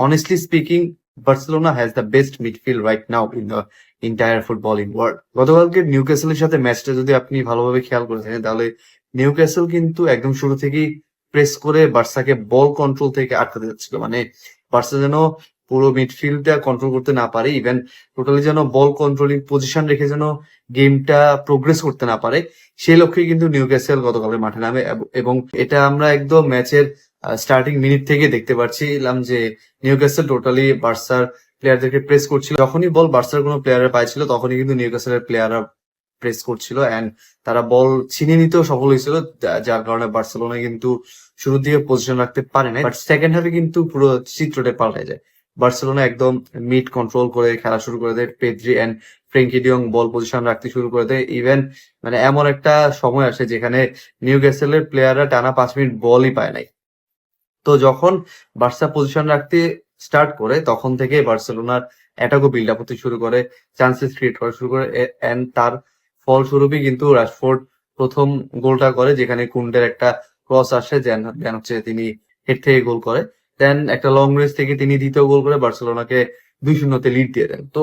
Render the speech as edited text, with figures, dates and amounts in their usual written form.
honestly speaking, Barcelona has the best midfield right now in the entire footballing world. গতকালকে নিউক্যাসলের সাথে ম্যাচটা যদি আপনি ভালোভাবে খেয়াল করে থাকেন তাহলে নিউক্যাসল কিন্তু একদম শুরু থেকেই প্রেস করে বার্সাকে বল কন্ট্রোল থেকে আটকাতে যাচ্ছিল। মানে বার্সা যেন পুরো মিডফিল্ডটা কন্ট্রোল করতে না পারে, ইভেন টোটালি যেন বল কন্ট্রোলিং পজিশন রেখে যেন গেমটা প্রোগ্রেস করতে না পারে, সেই লক্ষ্যে কিন্তু নিউক্যাসল গতকালের মাঠে নামে। এবং এটা আমরা একদম ম্যাচের স্টার্টিং মিনিট থেকে দেখতে পাচ্ছিলাম যে নিউক্যাসল টোটালি বার্সার প্লেয়ারদেরকে প্রেস করছিল। যখনই বল বার্সার কোনো প্লেয়ারের পাইছিল তখনই কিন্তু নিউক্যাসলের প্লেয়াররা প্রেস করছিল এন্ড তারা বল ছিনিয়ে নিতেও সফল হয়েছিল, যার কারণে বার্সেলোনা কিন্তু শুরুর দিকে পজিশন রাখতে পারে না। বাট সেকেন্ড হাফে কিন্তু পুরো চিত্রটা পাল্টে যায়। বার্সেলোনা একদম মিড কন্ট্রোল করে খেলা শুরু করে দেয়। Pedri and Frenkie de Jong ball position রাখতে শুরু করে দেয়। ইভেন মানে এমন একটা সময় আসে যেখানে নিউক্যাসলের প্লেয়াররা টানা 5 মিনিট বলই পায় নাই। তো যখন বার্সা পজিশন রাখতে স্টার্ট করে তখন থেকে বার্সেলোনার অ্যাটাকও বিল্ড আপ হতে শুরু করে, চান্সেস ক্রিয়েট করা শুরু করে এন্ড তার ফলস্বরূপই কিন্তু রাশফোর্ড প্রথম গোলটা করে, যেখানে কুন্ডের একটা ক্রস আসে, দেন হচ্ছে তিনি হেড থেকে গোল করে, দেন একটা লং রেঞ্জ থেকে তিনি দ্বিতীয় গোল করে বার্সেলোনাকে 2-0 লিড দিয়ে দেন। তো